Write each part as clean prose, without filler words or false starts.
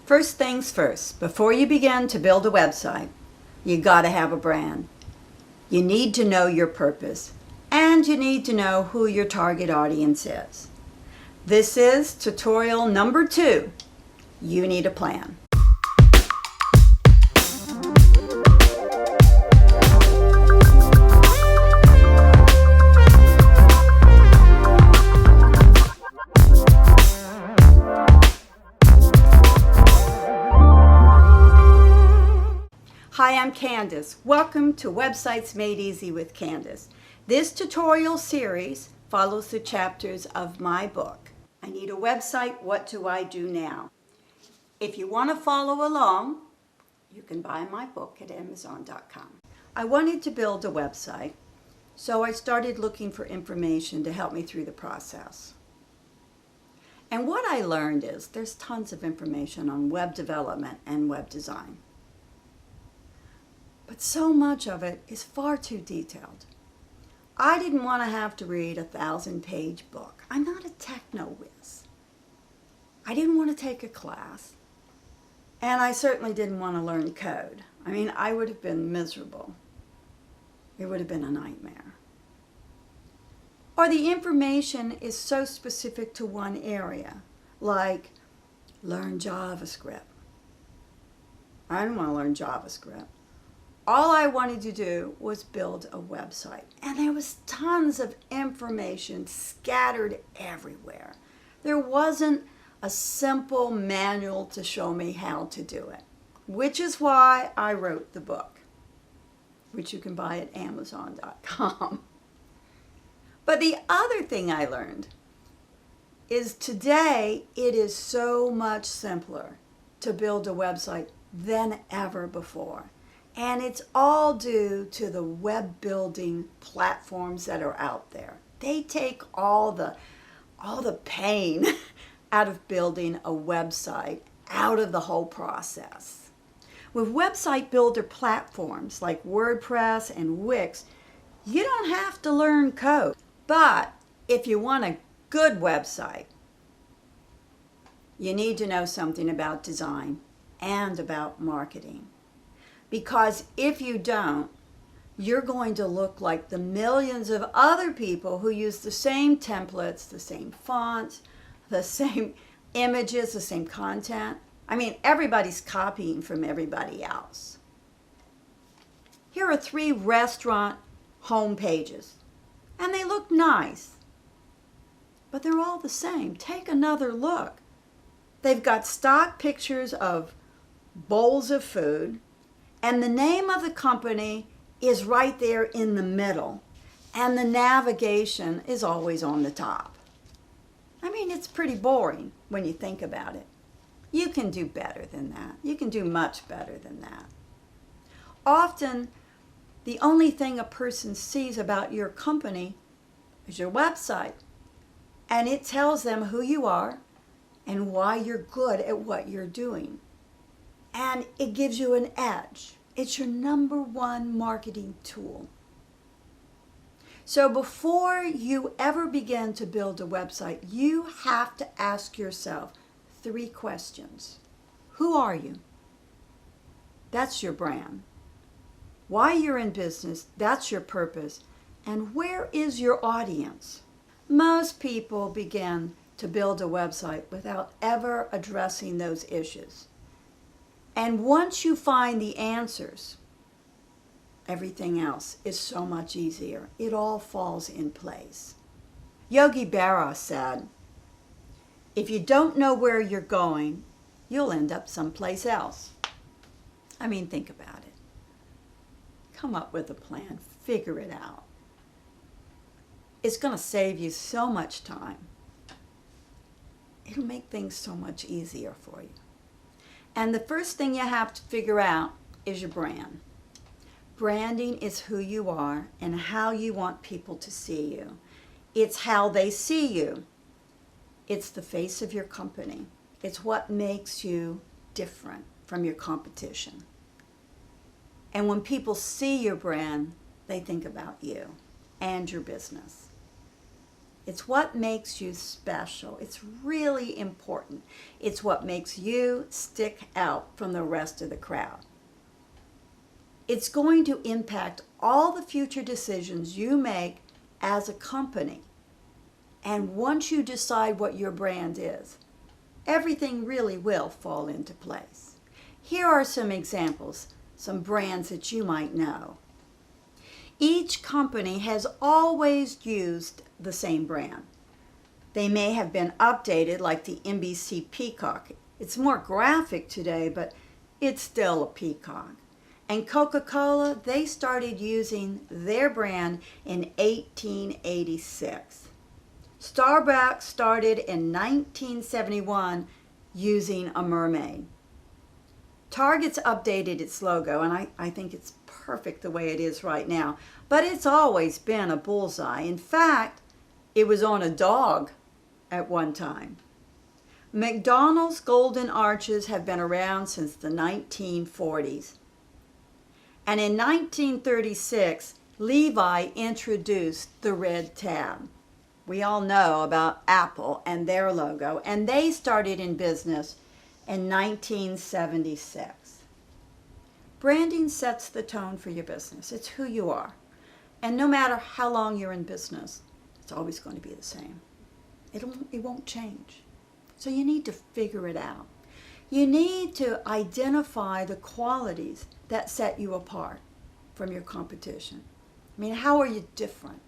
First things first, before you begin to build a website, you gotta have a brand. You need to know your purpose, and you need to know who your target audience is. This is tutorial number 2. You need a plan. Hi, I'm Candace. Welcome to Websites Made Easy with Candace. This tutorial series follows the chapters of my book, I Need a Website, What Do I Do Now? If you want to follow along, you can buy my book at Amazon.com. I wanted to build a website, so I started looking for information to help me through the process. And what I learned is there's tons of information on web development and web design. But so much of it is far too detailed. I didn't want to have to read a 1,000-page book. I'm not a techno-whiz. I didn't want to take a class. And I certainly didn't want to learn code. I mean, I would have been miserable. It would have been a nightmare. Or the information is so specific to one area, like learn JavaScript. I didn't want to learn JavaScript. All I wanted to do was build a website. And there was tons of information scattered everywhere. There wasn't a simple manual to show me how to do it, which is why I wrote the book, which you can buy at Amazon.com. But the other thing I learned is today it is so much simpler to build a website than ever before. And it's all due to the web building platforms that are out there. They take all the pain out of building a website, out of the whole process. With website builder platforms like WordPress and Wix, you don't have to learn code. But if you want a good website, you need to know something about design and about marketing. Because if you don't, you're going to look like the millions of other people who use the same templates, the same fonts, the same images, the same content. I mean, everybody's copying from everybody else. Here are 3 restaurant home pages, and they look nice, but they're all the same. Take another look. They've got stock pictures of bowls of food, and the name of the company is right there in the middle. And the navigation is always on the top. I mean, it's pretty boring when you think about it. You can do better than that. You can do much better than that. Often, the only thing a person sees about your company is your website. And it tells them who you are and why you're good at what you're doing. And it gives you an edge. It's your number 1 marketing tool. So before you ever begin to build a website, you have to ask yourself 3 questions. Who are you? That's your brand. Why you're in business, that's your purpose. And where is your audience? Most people begin to build a website without ever addressing those issues. And once you find the answers, everything else is so much easier. It all falls in place. Yogi Berra said, if you don't know where you're going, you'll end up someplace else. I mean, think about it. Come up with a plan. Figure it out. It's going to save you so much time. It'll make things so much easier for you. And the first thing you have to figure out is your brand. Branding is who you are and how you want people to see you. It's how they see you. It's the face of your company. It's what makes you different from your competition. And when people see your brand, they think about you and your business. It's what makes you special. It's really important. It's what makes you stick out from the rest of the crowd. It's going to impact all the future decisions you make as a company. And once you decide what your brand is, everything really will fall into place. Here are some examples, some brands that you might know. Each company has always used the same brand. They may have been updated, like the NBC peacock. It's more graphic today, but it's still a peacock. And Coca-Cola, they started using their brand in 1886. Starbucks started in 1971 using a mermaid. Target's updated its logo, and I think it's perfect the way it is right now. But it's always been a bullseye. In fact, it was on a dog at one time. McDonald's golden arches have been around since the 1940s. And in 1936, Levi introduced the red tab. We all know about Apple and their logo, and they started in business in 1976. Branding sets the tone for your business. It's who you are. And no matter how long you're in business, it's always going to be the same. It won't change. So you need to figure it out. You need to identify the qualities that set you apart from your competition. I mean, how are you different?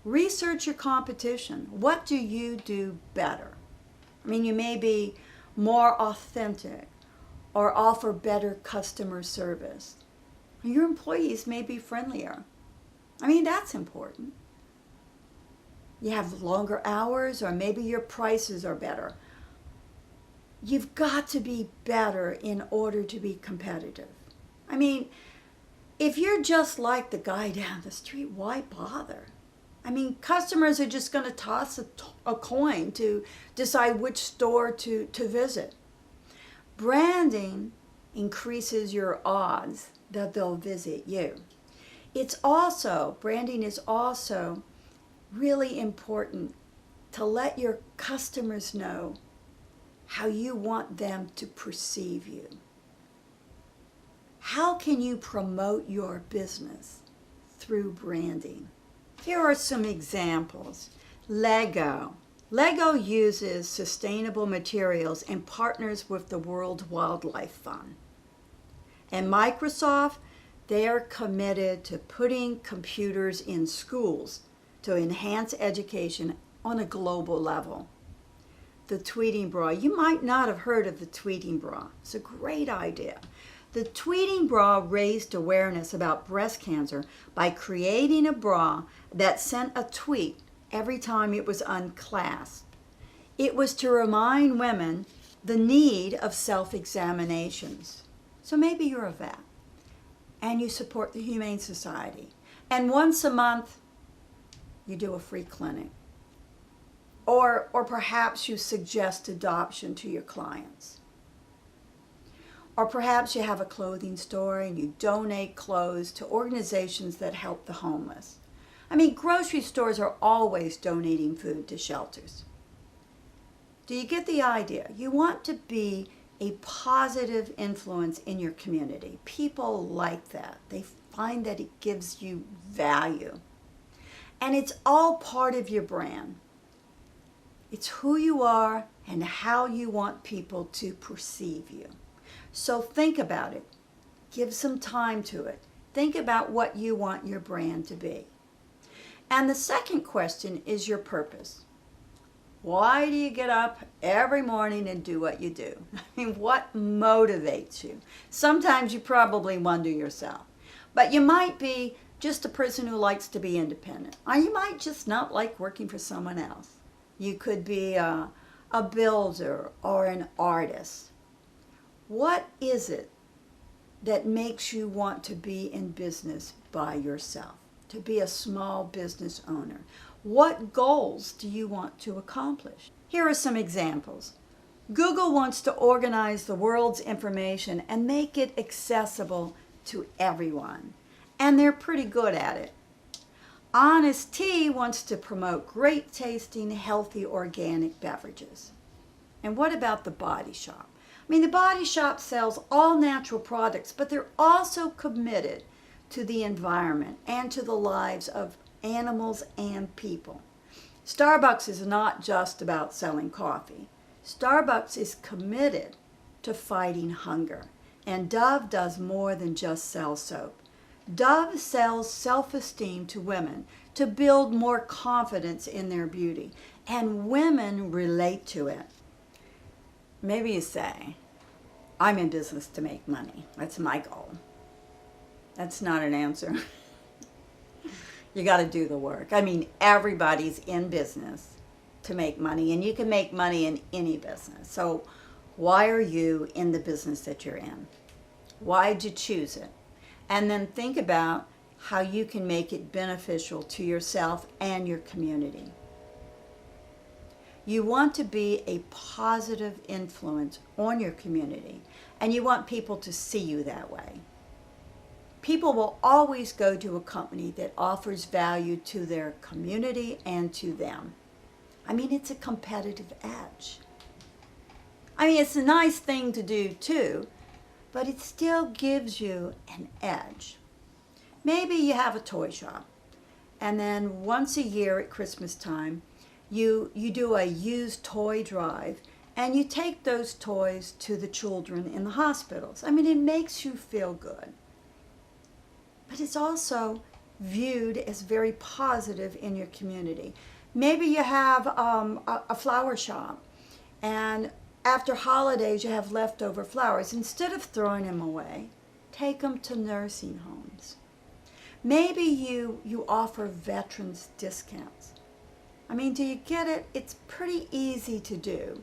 Research your competition. What do you do better? I mean, you may be more authentic or offer better customer service. Your employees may be friendlier. I mean, that's important. You have longer hours, or maybe your prices are better. You've got to be better in order to be competitive. I mean, if you're just like the guy down the street, why bother? I mean, customers are just going to toss a coin to decide which store to visit. Branding increases your odds that they'll visit you. Branding is also really important to let your customers know how you want them to perceive you. How can you promote your business through branding? Here are some examples. Lego. Lego uses sustainable materials and partners with the World Wildlife Fund. And Microsoft, they are committed to putting computers in schools to enhance education on a global level. The tweeting bra. You might not have heard of the tweeting bra. It's a great idea. The tweeting bra raised awareness about breast cancer by creating a bra that sent a tweet every time it was unclasped. It was to remind women the need of self-examinations. So maybe you're a vet and you support the Humane Society, and once a month you do a free clinic. Or perhaps you suggest adoption to your clients. Or perhaps you have a clothing store and you donate clothes to organizations that help the homeless. I mean, grocery stores are always donating food to shelters. Do you get the idea? You want to be a positive influence in your community. People like that. They find that it gives you value. And it's all part of your brand. It's who you are and how you want people to perceive you. So think about it. Give some time to it. Think about what you want your brand to be. And the second question is your purpose. Why do you get up every morning and do what you do? I mean, what motivates you? Sometimes you probably wonder yourself. But you might be just a person who likes to be independent. Or you might just not like working for someone else. You could be a builder or an artist. What is it that makes you want to be in business by yourself, to be a small business owner? What goals do you want to accomplish? Here are some examples. Google wants to organize the world's information and make it accessible to everyone, and they're pretty good at it. Honest Tea wants to promote great tasting, healthy, organic beverages. And what about the Body Shop? I mean, the Body Shop sells all natural products, but they're also committed to the environment and to the lives of animals and people. Starbucks is not just about selling coffee. Starbucks is committed to fighting hunger. And Dove does more than just sell soap. Dove sells self-esteem to women to build more confidence in their beauty. And women relate to it. Maybe you say, I'm in business to make money. That's my goal. That's not an answer. You got to do the work. I mean, everybody's in business to make money, and you can make money in any business. So why are you in the business that you're in? Why'd you choose it? And then think about how you can make it beneficial to yourself and your community. You want to be a positive influence on your community, and you want people to see you that way. People will always go to a company that offers value to their community and to them. I mean, it's a competitive edge. I mean, it's a nice thing to do too, but it still gives you an edge. Maybe you have a toy shop, and then once a year at Christmas time, you do a used toy drive, and you take those toys to the children in the hospitals. I mean, it makes you feel good. But it's also viewed as very positive in your community. Maybe you have a flower shop, and after holidays you have leftover flowers. Instead of throwing them away, take them to nursing homes. Maybe you offer veterans discounts. I mean, do you get it? It's pretty easy to do.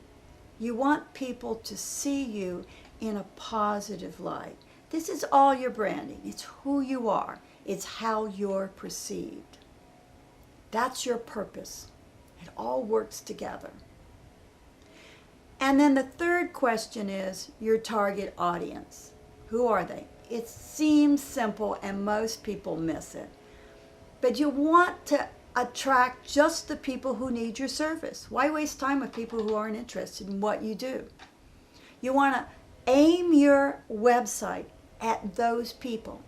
You want people to see you in a positive light. This is all your branding. It's who you are. It's how you're perceived. That's your purpose. It all works together. And then the third question is your target audience. Who are they? It seems simple and most people miss it. But you want to attract just the people who need your service. Why waste time with people who aren't interested in what you do? You want to aim your website at those people.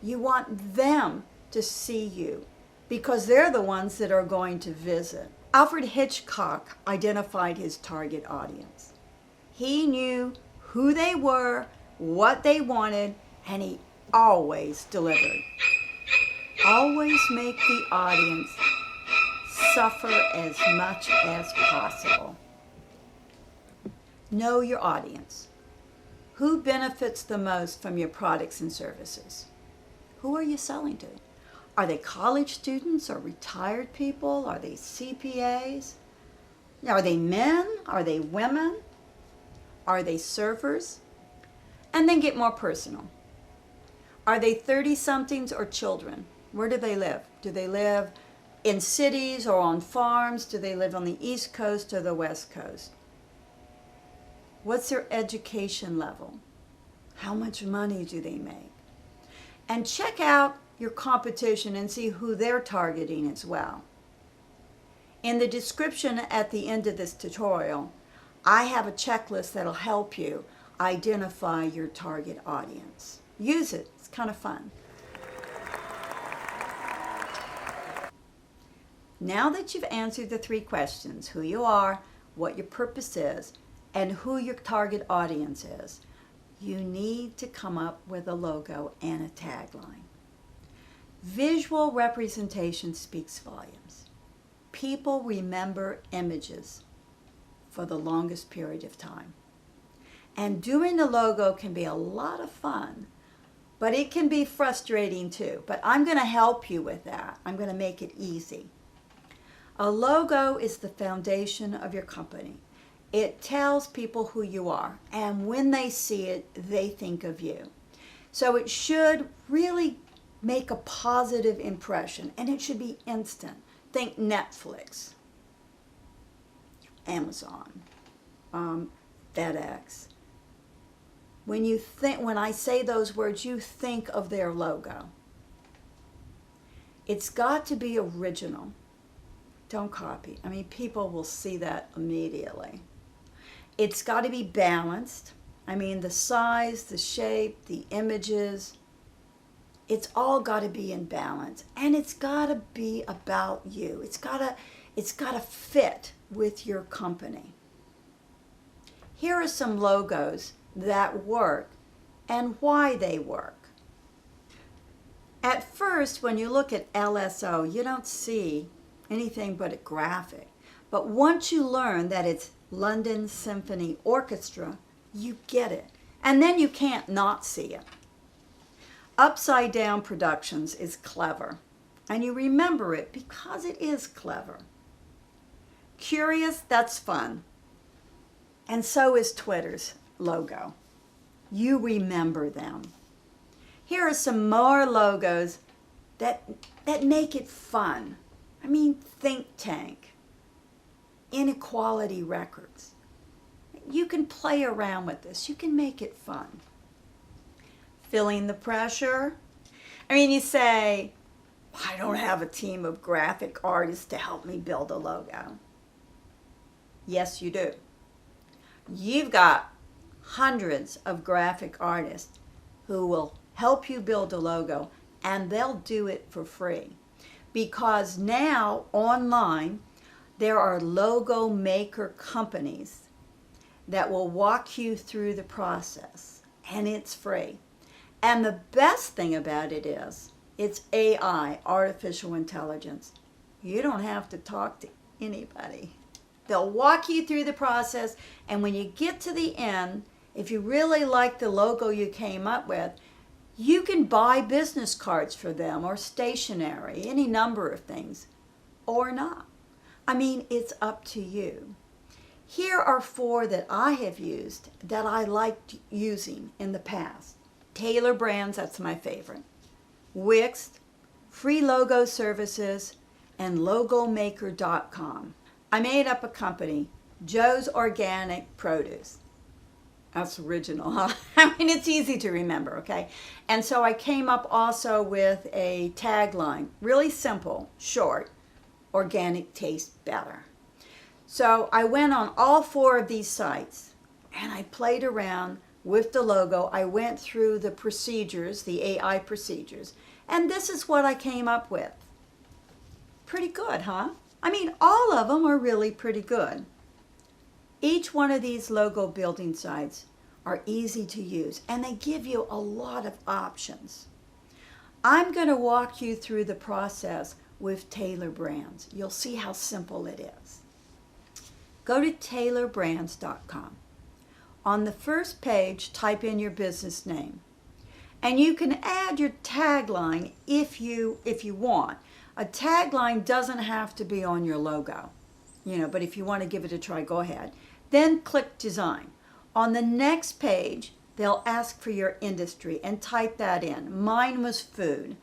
You want them to see you because they're the ones that are going to visit. Alfred Hitchcock identified his target audience. He knew who they were, what they wanted, and he always delivered. Always make the audience suffer as much as possible. Know your audience. Who benefits the most from your products and services? Who are you selling to? Are they college students or retired people? Are they CPAs? Are they men? Are they women? Are they surfers? And then get more personal. Are they 30-somethings or children? Where do they live? Do they live in cities or on farms? Do they live on the East Coast or the West Coast? What's their education level? How much money do they make? And check out your competition and see who they're targeting as well. In the description at the end of this tutorial, I have a checklist that'll help you identify your target audience. Use it. It's kind of fun. Now that you've answered the 3 questions, who you are, what your purpose is, and who your target audience is, you need to come up with a logo and a tagline. Visual representation speaks volumes. People remember images for the longest period of time. And doing the logo can be a lot of fun, but it can be frustrating too. But I'm going to help you with that. I'm going to make it easy. A logo is the foundation of your company. It tells people who you are, and when they see it, they think of you. So it should really make a positive impression, and it should be instant. Think Netflix, Amazon, FedEx. When I say those words, you think of their logo. It's got to be original. Don't copy. I mean, people will see that immediately. It's got to be balanced. I mean, the size, the shape, the images, it's all got to be in balance. And it's got to be about you. It's got to fit with your company. Here are some logos that work and why they work. At first, when you look at LSO, you don't see anything but a graphic. But once you learn that it's London Symphony Orchestra, you get it. And then you can't not see it. Upside Down Productions is clever. And you remember it because it is clever. Curious, that's fun. And so is Twitter's logo. You remember them. Here are some more logos that make it fun. I mean, Think Tank, Inequality Records. You can play around with this. You can make it fun. Feeling the pressure? I mean, you say, I don't have a team of graphic artists to help me build a logo. Yes, you do. You've got hundreds of graphic artists who will help you build a logo, and they'll do it for free. Because now, online, there are logo maker companies that will walk you through the process, and it's free. And the best thing about it is, it's AI, artificial intelligence. You don't have to talk to anybody. They'll walk you through the process, and when you get to the end, if you really like the logo you came up with, you can buy business cards for them or stationery, any number of things, or not. I mean, it's up to you. Here are 4 that I have used that I liked using in the past. Taylor Brands, that's my favorite. Wix, Free Logo Services, and Logomaker.com. I made up a company, Joe's Organic Produce. That's original, huh? I mean, it's easy to remember, okay? And so I came up also with a tagline, really simple, short, organic tastes better. So I went on all 4 of these sites and I played around with the logo. I went through the procedures, the AI procedures, and this is what I came up with. Pretty good, huh? I mean, all of them are really pretty good. Each one of these logo building sites are easy to use, and they give you a lot of options. I'm going to walk you through the process with Taylor Brands. You'll see how simple it is. Go to taylorbrands.com. On the first page, type in your business name. And you can add your tagline if you want. A tagline doesn't have to be on your logo, but if you want to give it a try, go ahead. Then click Design. On the next page, they'll ask for your industry and type that in. Mine was food.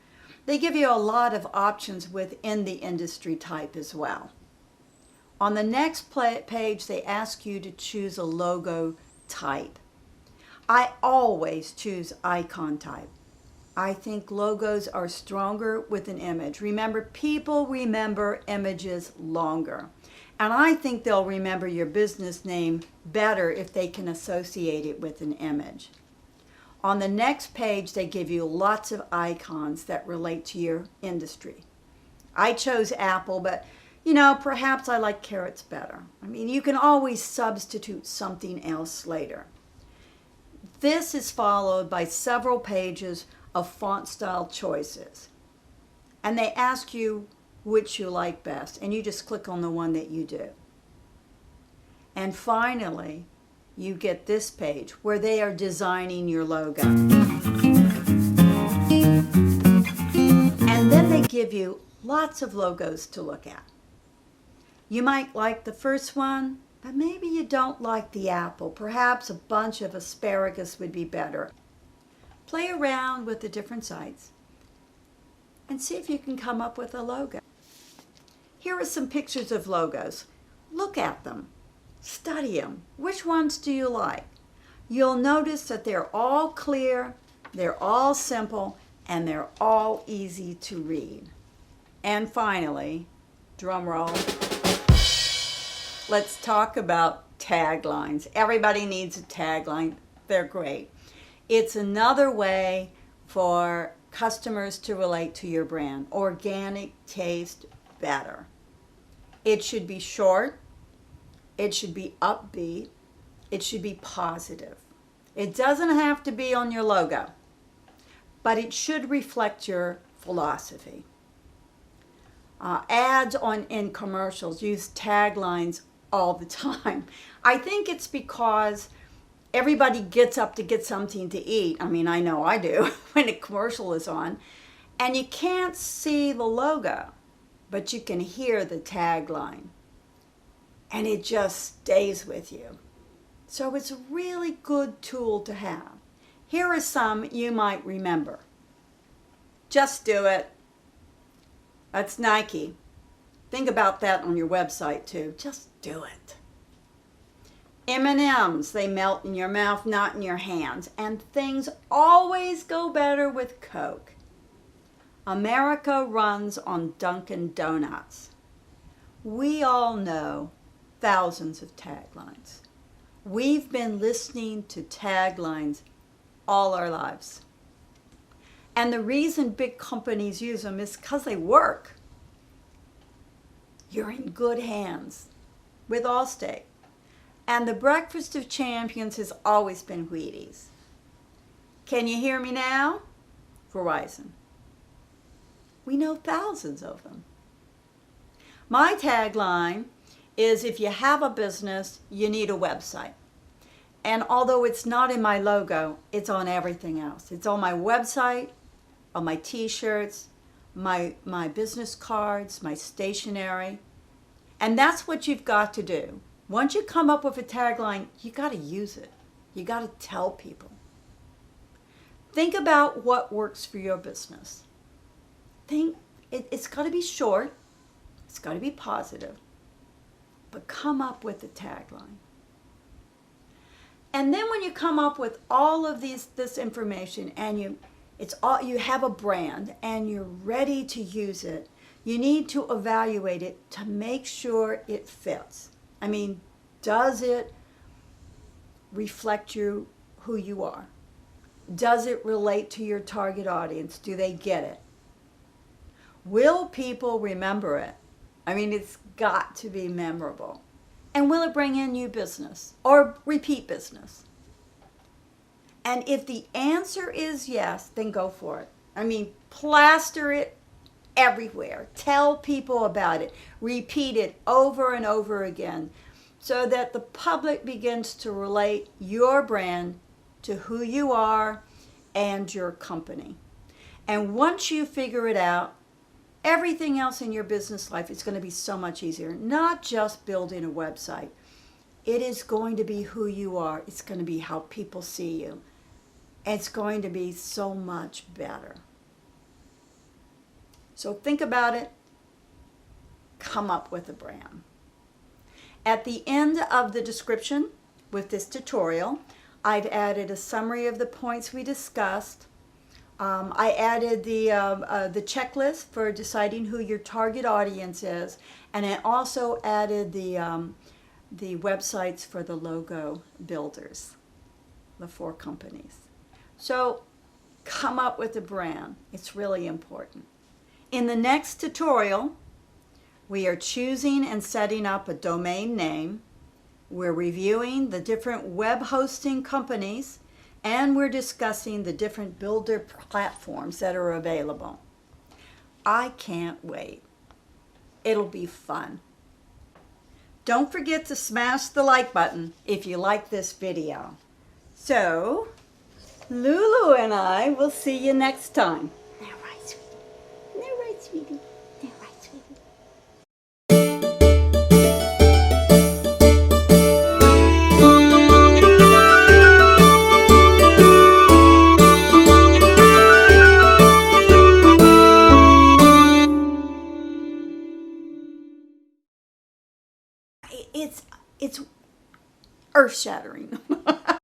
They give you a lot of options within the industry type as well. On the next page, they ask you to choose a logo type. I always choose icon type. I think logos are stronger with an image. Remember, people remember images longer. And I think they'll remember your business name better if they can associate it with an image. On the next page, they give you lots of icons that relate to your industry. I chose Apple, but perhaps I like carrots better. I mean, you can always substitute something else later. This is followed by several pages of font style choices. And they ask you which you like best, and you just click on the one that you do. And finally, you get this page where they are designing your logo. And then they give you lots of logos to look at. You might like the first one, but maybe you don't like the apple. Perhaps a bunch of asparagus would be better. Play around with the different sites and see if you can come up with a logo. Here are some pictures of logos. Look at them. Study them. Which ones do you like? You'll notice that they're all clear, they're all simple, and they're all easy to read. And finally, drum roll, let's talk about taglines. Everybody needs a tagline. They're great. It's another way for customers to relate to your brand. Organic taste better. It should be short. It should be upbeat. It should be positive. It doesn't have to be on your logo, but it should reflect your philosophy. Ads in commercials use taglines all the time. I think it's because everybody gets up to get something to eat. I mean, I know I do when a commercial is on. And you can't see the logo, but you can hear the tagline. And it just stays with you. So it's a really good tool to have. Here are some you might remember. Just do it. That's Nike. Think about that on your website too. Just do it. M&Ms, they melt in your mouth, not in your hands. And things always go better with Coke. America runs on Dunkin' Donuts. We all know thousands of taglines. We've been listening to taglines all our lives. And the reason big companies use them is because they work. You're in good hands with Allstate. And the breakfast of champions has always been Wheaties. Can you hear me now? Verizon. We know thousands of them. My tagline is, if you have a business, you need a website. And although it's not in my logo, it's on everything else. It's on my website, on my t-shirts, my business cards, my stationery. And that's what you've got to do. Once you come up with a tagline, you got to use it. You got to tell people. Think about what works for your business. It's got to be short. It's got to be positive. But come up with a tagline. And then when you come up with all of this information and you have a brand and you're ready to use it, you need to evaluate it to make sure it fits. I mean, does it reflect who you are? Does it relate to your target audience? Do they get it? Will people remember it? I mean, it's got to be memorable. And will it bring in new business or repeat business? And if the answer is yes, then go for it. I mean, plaster it everywhere. Tell people about it. Repeat it over and over again so that the public begins to relate your brand to who you are and your company. And once you figure it out, everything else in your business life is going to be so much easier. Not just building a website. It is going to be who you are. It's going to be how people see you. It's going to be so much better. So think about it. Come up with a brand. At the end of the description with this tutorial, I've added a summary of the points we discussed. I added the checklist for deciding who your target audience is, and I also added the websites for the logo builders, the 4 companies. So come up with a brand. It's really important. In the next tutorial, we are choosing and setting up a domain name. We're reviewing the different web hosting companies, and we're discussing the different builder platforms that are available. I can't wait. It'll be fun. Don't forget to smash the like button if you like this video. So, Lulu and I will see you next time. Now right, sweetie. Now right, sweetie. Now right, sweetie. It's earth-shattering.